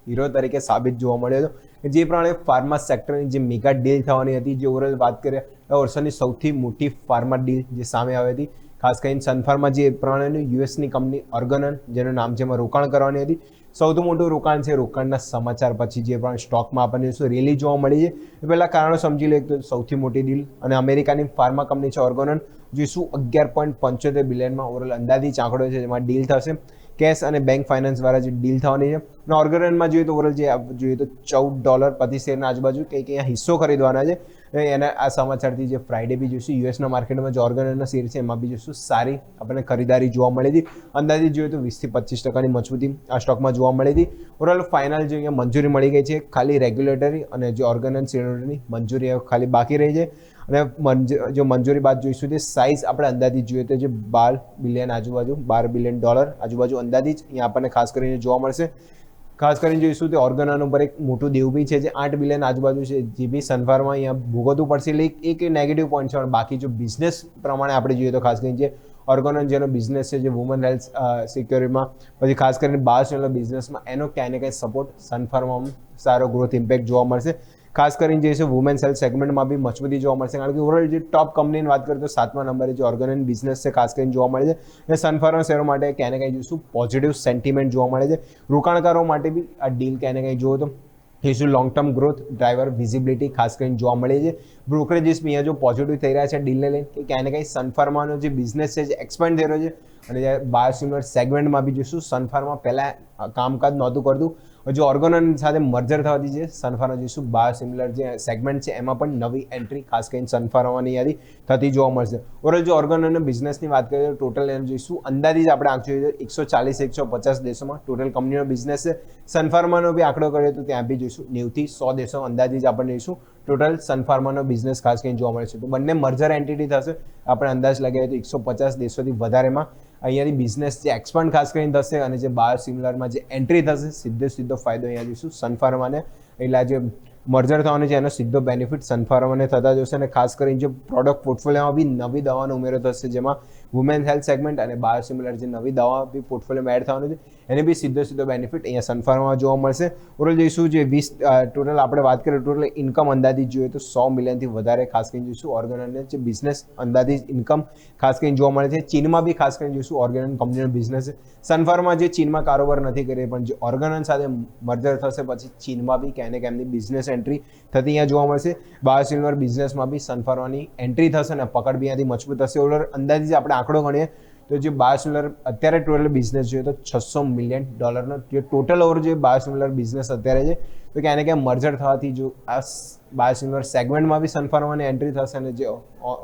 Hero તરીકે સાબિત જોવા મળ્યો હતો, જે પ્રમાણે ફાર્મા સેક્ટરની જે મેગા ડીલ થવાની હતી, જે ઓવરઓલ વાત કરીએ વર્ષોની સૌથી મોટી ફાર્મા ડીલ જે સામે આવી હતી, ખાસ કરીને સન ફાર્મા જે પ્રમાણેની યુએસની કંપની ઓર્ગનન જેનું નામ છે એમાં રોકાણ કરવાની હતી. સૌથી મોટું રોકાણ છે. રોકાણના સમાચાર પછી જે પણ સ્ટોકમાં આપણને રેલી જોવા મળી છે એ પહેલાં કારણો સમજી લે તો સૌથી મોટી ડીલ અને અમેરિકાની ફાર્મા કંપની છે ઓર્ગનન, જોઈશું 11.75 બિલિયનમાં ઓવરઓલ અંદાજિત આંકડો છે જેમાં ડીલ થશે. કેશ અને બેંક ફાઇનાન્સ દ્વારા જે ડીલ થવાની છે અને ઓર્ગનનમાં જોઈએ તો ઓવરઓલ જે જોઈએ તો $14 પ્રતિ શેરના આજુબાજુ કંઈક અહીંયા હિસ્સો ખરીદવાના છે. એના આ સમાચારથી જે ફ્રાઇડે બી જોઈશું યુએસના માર્કેટમાં જે ઓર્ગનનના શેર છે એમાં બી જોઈશું સારી આપણને ખરીદારી જોવા મળી હતી. અંદાજિત જોઈએ તો 20% થી 25% મજબૂતી આ સ્ટોકમાં જોવા મળી હતી. ઓવરઓલ ફાઇનલ જે અહીંયા મંજૂરી મળી ગઈ છે, ખાલી રેગ્યુલેટરી અને જે ઓર્ગનન શેરોની મંજૂરી ખાલી બાકી રહી છે અને જો મંજૂરી બાદ જોઈશું તે સાઇઝ આપણે અંદાજિત જોઈએ તો જે $12 બિલિયન આજુબાજુ અંદાજિત અહીંયા આપણને ખાસ કરીને જોવા મળશે. ખાસ કરીને જોઈશું તે ઓર્ગનન ઉપર એક મોટું દેવું બી છે જે 8 બિલિયન આજુબાજુ છે, જે બી સનફાર્મા અહીંયા ભોગવતું પડશે. એટલે એક નેગેટિવ પોઈન્ટ છે. બાકી જો બિઝનેસ પ્રમાણે આપણે જોઈએ તો ખાસ કરીને જે ઓર્ગનન જેનો બિઝનેસ છે જે વુમન હેલ્થ સિક્યોરિટીમાં પછી ખાસ કરીને બાયોસિમિલર બિઝનેસમાં એનો ક્યાંય ને ક્યાંય સપોર્ટ સનફાર્મામાં સારો ગ્રોથ ઇમ્પેક્ટ જોવા મળશે. ખાસ કરીને જે છે વુમેન્સ હેલ્થ સેગમેન્ટમાં બી મજબૂતી જોવા મળશે, કારણ કે ઓવરઓલ જે ટોપ કંપનીની વાત કરીએ તો 7મા નંબરે જે ઓર્ગનન બિઝનેસ છે ખાસ કરીને જોવા મળે છે. અને સનફાર્મા શેરો માટે ક્યાંય ને ક્યાંય જોઈશું પોઝિટિવ સેન્ટિમેન્ટ જોવા મળે છે. રોકાણકારો માટે બી આ ડીલ ક્યાંય ને ક્યાંય જુઓ તો જોઈશું long term growth driver visibility ખાસ કરીને જોવા મળે છે. બ્રોકરેજીસ બી અહીંયા જો પોઝિટિવ થઈ રહ્યા છે ડીલને લઈને કે ક્યાંય ને ક્યાંય સનફાર્માનો જે બિઝનેસ છે જે એક્સપાન્ડ થઈ રહ્યો છે અને જે બાયોસિમિલર સેગમેન્ટમાં બી જોઈશું સનફાર્મા પહેલાં કામકાજ નહોતું કરતું, જો ઓર્ગનન સાથે મર્જર થવાથી છે સનફાર્મા જોઈશું બાયોસિમિલર જે સેગમેન્ટ છે એમાં પણ નવી એન્ટ્રી ખાસ કરીને સનફાર્માની યાદી થતી જોવા મળશે. ઓવરઓલ જો ઓર્ગનન બિઝનેસની વાત કરીએ તો ટોટલ એને જોઈશું અંદાજિત આપણે આંક જોઈએ તો 140-150 દેશોમાં ટોટલ કંપનીનો બિઝનેસ છે. સનફાર્માનો બી આંકડો કરીએ તો ત્યાં બી જોઈશું 90 થી 100 દેશો અંદાજિત આપણે જોઈશું ટોટલ સનફાર્માનો બિઝનેસ ખાસ કરીને જોવા મળે છે. તો બંને મર્જર એન્ટિટી થશે, આપણે અંદાજ લગાવીએ તો 150 દેશોથી વધારેમાં અહીંયાથી બિઝનેસ જે એક્સપાન્ડ ખાસ કરીને થશે અને જે બાયોસિમિલરમાં જે એન્ટ્રી થશે સીધો ફાયદો અહીંયા જોઈશું સનફાર્માને. એટલે જે મર્જર થવાનું છે એનો સીધો બેનિફિટ સનફાર્માને થતા જશે અને ખાસ કરીને જે પ્રોડક્ટ પોર્ટફોલિયોમાં બી નવી દવાનો ઉમેરો થશે, જેમાં વુમેન હેલ્થ સેગમેન્ટ અને બાયોસિમિલર જે નવી દવા બી પોર્ટફોલિયોમાં એડ થવાનું છે એને બી સીધો બેનિફિટ અહીંયા સનફાર્મામાં જોવા મળશે. ઓવરઓલ જોઈશું જે 20 ટોટલ આપણે વાત કરીએ ટોટલ ઇન્કમ અંદાજિત જોઈએ તો 100 મિલિયનથી વધારે ખાસ કરીને જોઈશું ઓર્ગનનને જે બિઝનેસ અંદાજિત ઇન્કમ ખાસ કરીને જોવા મળે છે. ચીનમાં બી ખાસ કરીને જોઈશું ઓર્ગનન કંપનીનો બિઝનેસ છે. સનફાર્મા જે ચીનમાં કારોબાર નથી કરી પણ જે ઓર્ગનન સાથે મર્જર થશે પછી ચીનમાં બી ક્યાંય ને ક્યાંય એમની બિઝનેસ એન્ટ્રી થતી અહીંયા જોવા મળશે. બાયોસિમિલર બિઝનેસમાં બી સનફાર્માની એન્ટ્રી થશે અને પકડ બી અહીંયાથી મજબૂત થશે. ઓવર અંદાજિત આપણે આંકડો ગણીએ તો જે બાયોસિમિલર અત્યારે ટોટલ બિઝનેસ જોઈએ તો $600 મિલિયન જે ટોટલ ઓવર જે બાયોસિમિલર બિઝનેસ અત્યારે છે તો ક્યાંય ને ક્યાંય મર્જર થવાથી જો આ બાયોસિમિલર સેગમેન્ટમાં બી સનફાર્માની એન્ટ્રી થશે અને જે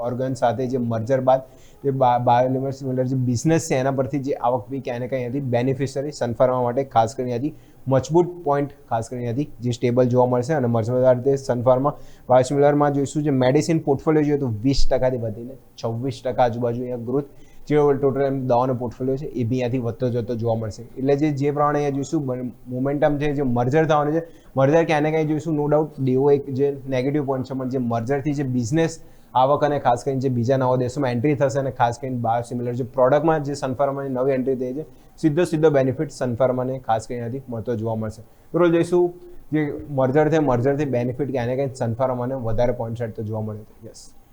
ઓર્ગન સાથે જે મર્જર બાદ જે બાયોસિમિલર જે બિઝનેસ છે એના પરથી જે આવક બી ક્યાંય ને ક્યાંય અહીંયાથી બેનિફિશરી સનફાર્મા માટે ખાસ કરીને અહીંયાથી મજબૂત પોઈન્ટ ખાસ કરીને અહીંયાથી જે સ્ટેબલ જોવા મળશે. અને મજબૂત રીતે સનફાર્મા બાયોસિમિલરમાં જોઈશું જે મેડિસિન પોર્ટફોલિયો જોઈએ તો 20%થી વધીને 26% આજુબાજુ અહીંયા ગ્રોથ જે ટોટલ એમ દવાનો પોર્ટફોલિયો છે એ બી અહીંયાથી વધતો જતો જોવા મળશે. એટલે જે પ્રમાણે અહીંયા જોઈશું મોમેન્ટમ છે જે મર્જર થવાનું છે, મર્જર ક્યાંય ને ક્યાંય જોઈશું નો ડાઉટ દેવો એક જે નેગેટિવ પોઈન્ટ છે, પણ જે મર્જરથી જે બિઝનેસ આવક અને ખાસ કરીને જે બીજા નવા દેશોમાં એન્ટ્રી થશે અને ખાસ કરીને બાયોસિમિલર જે પ્રોડક્ટમાં જે સનફાર્માની નવી એન્ટ્રી થઈ છે સીધો બેનિફિટ સનફાર્માને ખાસ કરીને અહીંયાથી મળતો જોવા મળશે. તો જોઈશું જે મર્જરથી બેનિફિટ ક્યાંય ને ક્યાંય સનફાર્માને વધારે પોઈન્ટ સાઈડ તો જોવા મળે છે. યસ.